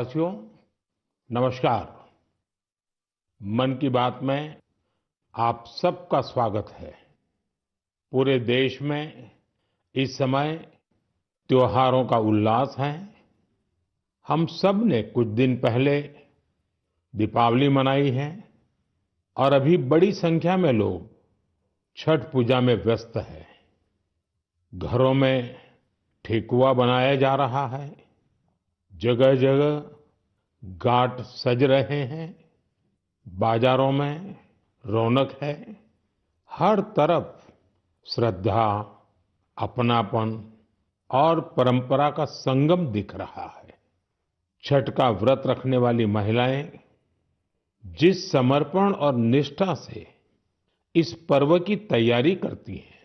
साथियों, नमस्कार। मन की बात में आप सबका स्वागत है। पूरे देश में इस समय त्योहारों का उल्लास है। हम सब ने कुछ दिन पहले दीपावली मनाई है और अभी बड़ी संख्या में लोग छठ पूजा में व्यस्त हैं। घरों में ठेकुआ बनाया जा रहा है। जगह-जगह घाट सज रहे हैं। बाजारों में रौनक है। हर तरफ श्रद्धा, अपनापन और परंपरा का संगम दिख रहा है। छठ का व्रत रखने वाली महिलाएं जिस समर्पण और निष्ठा से इस पर्व की तैयारी करती हैं,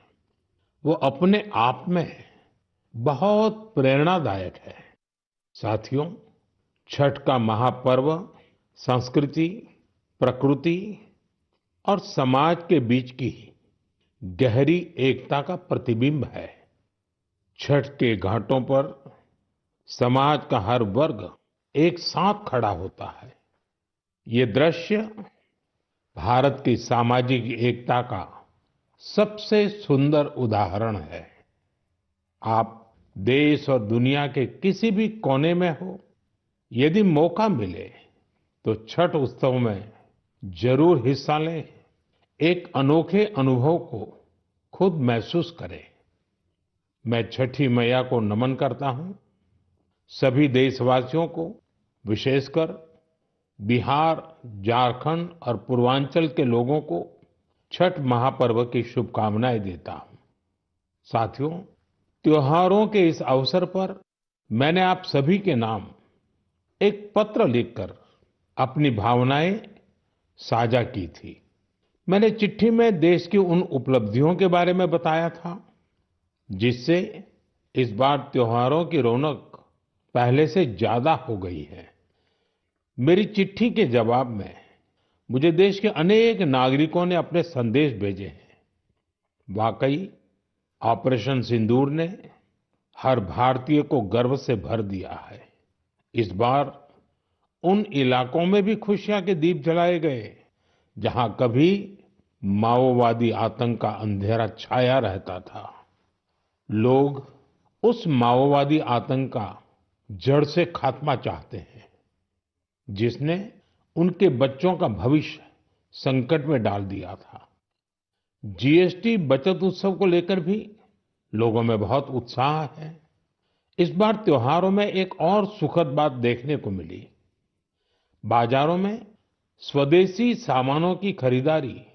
वो अपने आप में बहुत प्रेरणादायक है। साथियों, छठ का महापर्व संस्कृति, प्रकृति और समाज के बीच की गहरी एकता का प्रतिबिंब है। छठ के घाटों पर समाज का हर वर्ग एक साथ खड़ा होता है। ये दृश्य भारत की सामाजिक एकता का सबसे सुंदर उदाहरण है। आप देश और दुनिया के किसी भी कोने में हो, यदि मौका मिले तो छठ उत्सव में जरूर हिस्सा लें। एक अनोखे अनुभव को खुद महसूस करें। मैं छठी मैया को नमन करता हूं। सभी देशवासियों को, विशेषकर बिहार, झारखंड और पूर्वांचल के लोगों को छठ महापर्व की शुभकामनाएं देता हूं। साथियों, त्योहारों के इस अवसर पर मैंने आप सभी के नाम एक पत्र लिखकर अपनी भावनाएं साझा की थी। मैंने चिट्ठी में देश की उन उपलब्धियों के बारे में बताया था जिससे इस बार त्योहारों की रौनक पहले से ज्यादा हो गई है। मेरी चिट्ठी के जवाब में मुझे देश के अनेक नागरिकों ने अपने संदेश भेजे हैं। वाकई ऑपरेशन सिंदूर ने हर भारतीय को गर्व से भर दिया है। इस बार उन इलाकों में भी खुशियां के दीप जलाए गए जहां कभी माओवादी आतंक का अंधेरा छाया रहता था। लोग उस माओवादी आतंक का जड़ से खात्मा चाहते हैं जिसने उनके बच्चों का भविष्य संकट में डाल दिया था। जीएसटी बचत उत्सव को लेकर भी लोगों में बहुत उत्साह है। इस बार त्योहारों में एक और सुखद बात देखने को मिली। बाजारों में स्वदेशी सामानों की खरीदारी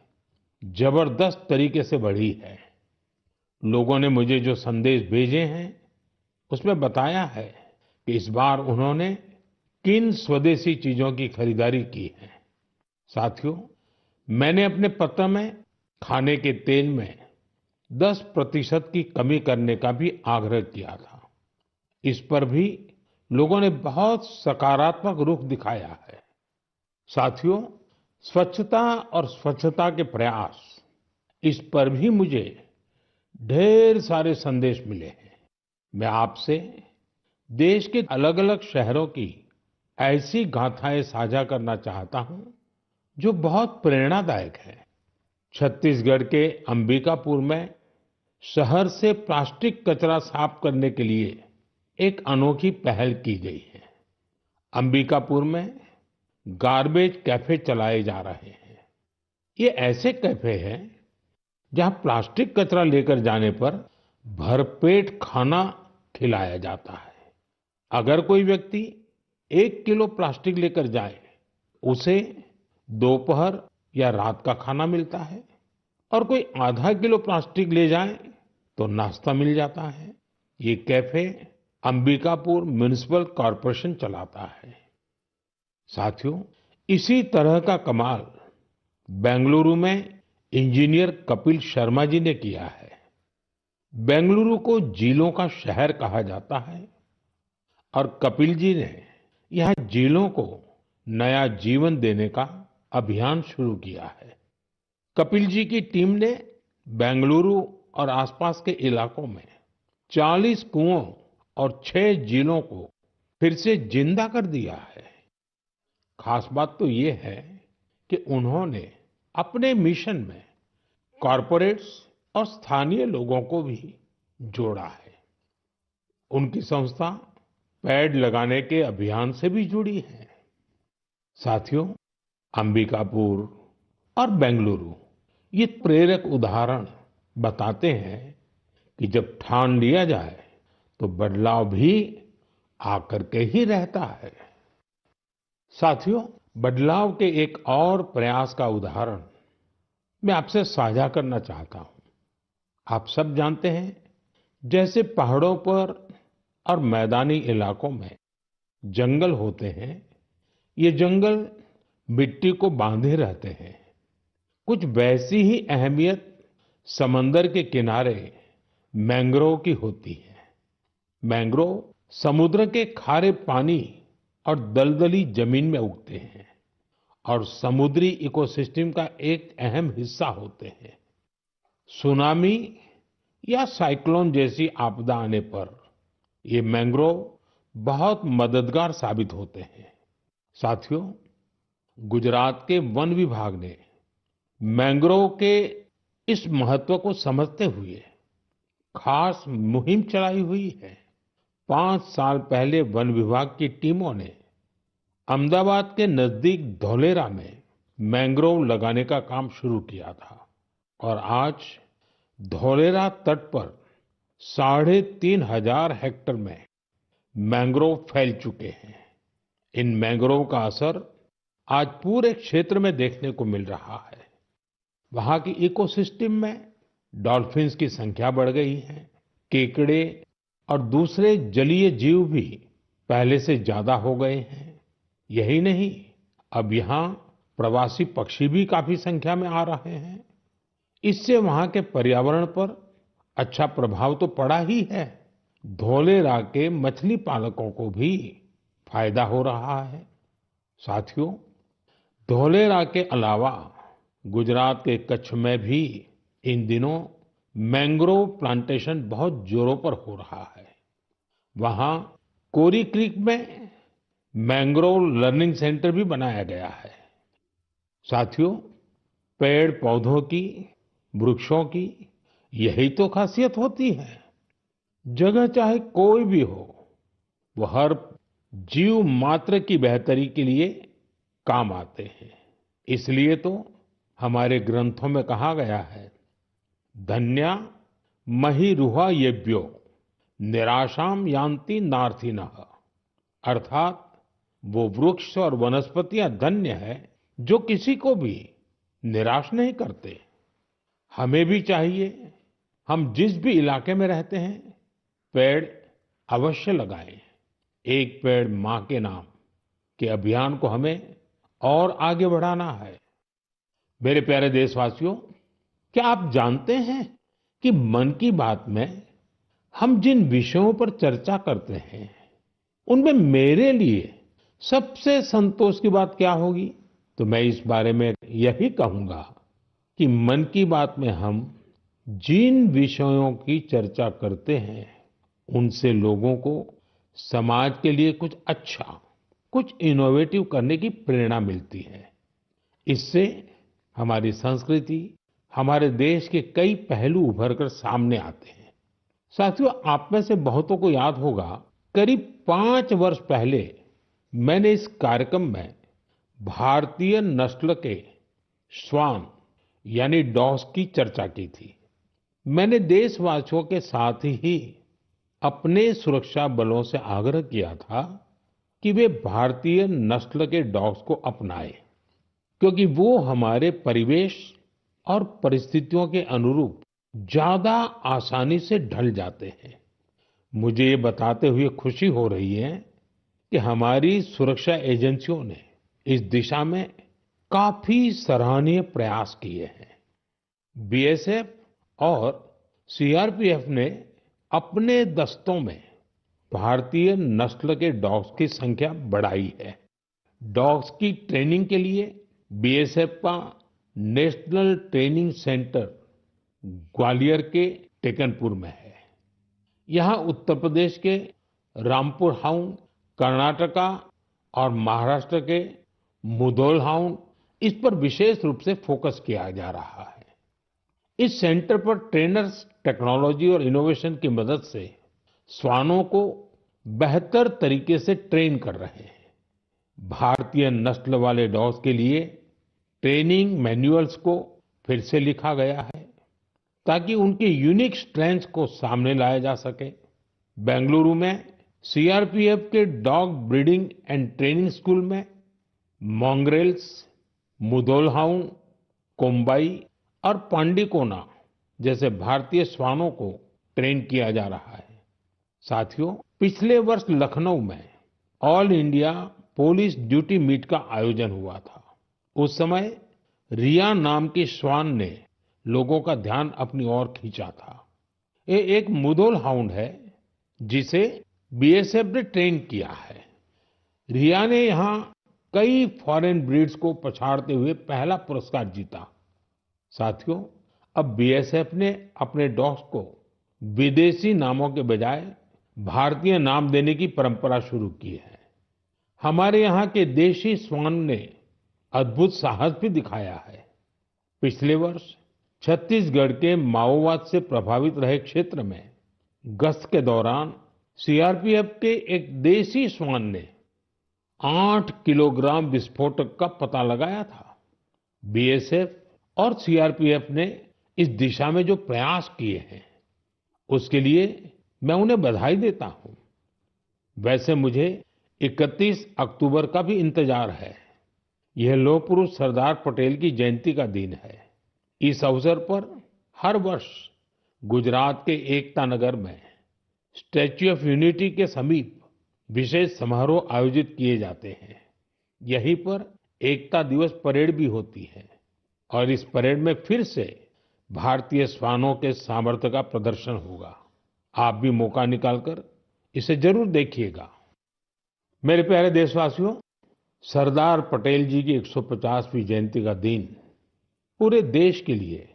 जबरदस्त तरीके से बढ़ी है। लोगों ने मुझे जो संदेश भेजे हैं, उसमें बताया है कि इस बार उन्होंने किन स्वदेशी चीजों की खरीदारी की है। साथियों, मैंने अपने पत्र में खाने के तेल में 10% की कमी करने का भी आग्रह किया था। इस पर भी लोगों ने बहुत सकारात्मक रुख दिखाया है। साथियों, स्वच्छता और स्वच्छता के प्रयास, इस पर भी मुझे ढेर सारे संदेश मिले हैं। मैं आपसे देश के अलग-अलग शहरों की ऐसी गाथाएं साझा करना चाहता हूं जो बहुत प्रेरणादायक है। छत्तीसगढ़ के अंबिकापुर में शहर से प्लास्टिक कचरा साफ करने के लिए एक अनोखी पहल की गई है। अंबिकापुर में गार्बेज कैफे चलाए जा रहे हैं। ये ऐसे कैफे हैं जहां प्लास्टिक कचरा लेकर जाने पर भरपेट खाना खिलाया जाता है। अगर कोई व्यक्ति 1 किलो प्लास्टिक लेकर जाए, उसे दोपहर या रात का खाना मिलता है और कोई आधा किलो प्लास्टिक ले जाए तो नाश्ता मिल जाता है। ये कैफे अंबिकापुर म्युनिसिपल कॉर्पोरेशन चलाता है। साथियों, इसी तरह का कमाल बेंगलुरु में इंजीनियर कपिल शर्मा जी ने किया है। बेंगलुरु को झीलों का शहर कहा जाता है और कपिल जी ने यहाँ झीलों को नया जीवन देने का अभियान शुरू किया है। कपिल जी की टीम ने बेंगलुरु और आसपास के इलाकों में 40 कुओं और 6 झीलों को फिर से जिंदा कर दिया है। खास बात तो ये है कि उन्होंने अपने मिशन में कॉरपोरेट्स और स्थानीय लोगों को भी जोड़ा है। उनकी संस्था पेड़ लगाने के अभियान से भी जुड़ी है। साथियों, अंबिकापुर और बेंगलुरु ये प्रेरक उदाहरण बताते हैं कि जब ठान लिया जाए तो बदलाव भी आकर के ही रहता है। साथियों, बदलाव के एक और प्रयास का उदाहरण मैं आपसे साझा करना चाहता हूं। आप सब जानते हैं, जैसे पहाड़ों पर और मैदानी इलाकों में जंगल होते हैं, ये जंगल मिट्टी को बांधे रहते हैं। कुछ वैसी ही अहमियत समंदर के किनारे मैंग्रोव की होती है। मैंग्रोव समुद्र के खारे पानी और दलदली जमीन में उगते हैं और समुद्री इकोसिस्टम का एक अहम हिस्सा होते हैं। सुनामी या साइक्लोन जैसी आपदा आने पर ये मैंग्रोव बहुत मददगार साबित होते हैं। साथियों, गुजरात के वन विभाग ने मैंग्रोव के इस महत्व को समझते हुए खास मुहिम चलाई हुई है। 5 साल पहले वन विभाग की टीमों ने अहमदाबाद के नजदीक धौलेरा में मैंग्रोव लगाने का काम शुरू किया था और आज धौलेरा तट पर 3,500 हेक्टेयर में मैंग्रोव फैल चुके हैं। इन मैंग्रोव का असर आज पूरे क्षेत्र में देखने को मिल रहा है। वहां की इकोसिस्टम में डॉल्फिन्स की संख्या बढ़ गई है। केकड़े और दूसरे जलीय जीव भी पहले से ज्यादा हो गए हैं। यही नहीं, अब यहाँ प्रवासी पक्षी भी काफी संख्या में आ रहे हैं। इससे वहां के पर्यावरण पर अच्छा प्रभाव तो पड़ा ही है, धौलेरा के मछली पालकों को भी फायदा हो रहा है। साथियों, धौलेरा के अलावा गुजरात के कच्छ में भी इन दिनों मैंग्रोव प्लांटेशन बहुत जोरों पर हो रहा है। वहां कोरी क्रीक में मैंग्रोव लर्निंग सेंटर भी बनाया गया है। साथियों, पेड़ पौधों की, वृक्षों की यही तो खासियत होती है। जगह चाहे कोई भी हो, वो हर जीव मात्र की बेहतरी के लिए काम आते हैं। इसलिए तो हमारे ग्रंथों में कहा गया है, धन्या महिरुहा येभ्यो निराशाम यान्ति नार्थिनः। अर्थात वो वृक्ष और वनस्पतियां धन्य है जो किसी को भी निराश नहीं करते। हमें भी चाहिए, हम जिस भी इलाके में रहते हैं, पेड़ अवश्य लगाएं। एक पेड़ मां के नाम के अभियान को हमें और आगे बढ़ाना है। मेरे प्यारे देशवासियों, क्या आप जानते हैं कि मन की बात में हम जिन विषयों पर चर्चा करते हैं, उनमें मेरे लिए सबसे संतोष की बात क्या होगी? तो मैं इस बारे में यही कहूंगा कि मन की बात में हम जिन विषयों की चर्चा करते हैं, उनसे लोगों को समाज के लिए कुछ अच्छा, कुछ इनोवेटिव करने की प्रेरणा मिलती है। इससे हमारी संस्कृति, हमारे देश के कई पहलू उभर कर सामने आते हैं। साथियों, आप में से बहुतों को याद होगा, करीब 5 वर्ष पहले मैंने इस कार्यक्रम में भारतीय नस्ल के श्वान यानी डॉग्स की चर्चा की थी। मैंने देशवासियों के साथ ही अपने सुरक्षा बलों से आग्रह किया था कि वे भारतीय नस्ल के डॉग्स को अपनाएं, क्योंकि वो हमारे परिवेश और परिस्थितियों के अनुरूप ज्यादा आसानी से ढल जाते हैं। मुझे ये बताते हुए खुशी हो रही है कि हमारी सुरक्षा एजेंसियों ने इस दिशा में काफी सराहनीय प्रयास किए हैं। बीएसएफ और सीआरपीएफ ने अपने दस्तों में भारतीय नस्ल के डॉग्स की संख्या बढ़ाई है। डॉग्स की ट्रेनिंग के लिए बीएसएफ का नेशनल ट्रेनिंग सेंटर ग्वालियर के टेकनपुर में है। यहाँ उत्तर प्रदेश के रामपुर हाउंड, कर्नाटका और महाराष्ट्र के मुधोल हाउंड, इस पर विशेष रूप से फोकस किया जा रहा है। इस सेंटर पर ट्रेनर्स टेक्नोलॉजी और इनोवेशन की मदद से श्वानों को बेहतर तरीके से ट्रेन कर रहे हैं। भारतीय नस्ल वाले डॉग्स के लिए ट्रेनिंग मैनुअल्स को फिर से लिखा गया है ताकि उनके यूनिक स्ट्रेंथ्स को सामने लाया जा सके। बेंगलुरु में सीआरपीएफ के dog breeding and training school में mongrels, मुधोल हाउंड, कोम्बाई और पांडिकोना जैसे भारतीय श्वानों को ट्रेन किया जा रहा है। साथियों, पिछले वर्ष लखनऊ में all India police duty meet का आयोजन हुआ था। उस समय रिया नाम की श्वान ने लोगों का ध्यान अपनी ओर खींचा था। ये एक मुधोल हाउंड है जिसे बीएसएफ ने ट्रेन किया है। रिया ने यहाँ कई फॉरेन ब्रीड्स को पछाड़ते हुए पहला पुरस्कार जीता। साथियों, अब बीएसएफ ने अपने डॉग्स को विदेशी नामों के बजाय भारतीय नाम देने की परंपरा शुरू की है। हमारे यहाँ के देशी श्वान ने अद्भुत साहस भी दिखाया है। पिछले वर्ष छत्तीसगढ़ के माओवाद से प्रभावित रहे क्षेत्र में गश्त के दौरान सीआरपीएफ के एक देशी श्वान ने 8 किलोग्राम विस्फोटक का पता लगाया था। बीएसएफ और सीआरपीएफ ने इस दिशा में जो प्रयास किए हैं, उसके लिए मैं उन्हें बधाई देता हूं। वैसे मुझे 31 अक्टूबर का भी इंतजार है। यह लौह पुरुष सरदार पटेल की जयंती का दिन है। इस अवसर पर हर वर्ष गुजरात के एकता नगर में स्टैच्यू ऑफ यूनिटी के समीप विशेष समारोह आयोजित किए जाते हैं। यहीं पर एकता दिवस परेड भी होती है और इस परेड में फिर से भारतीय श्वानों के सामर्थ्य का प्रदर्शन होगा। आप भी मौका निकालकर इसे जरूर देखिएगा। मेरे प्यारे देशवासियों, सरदार पटेल जी की 150वीं जयंती का दिन पूरे देश के लिए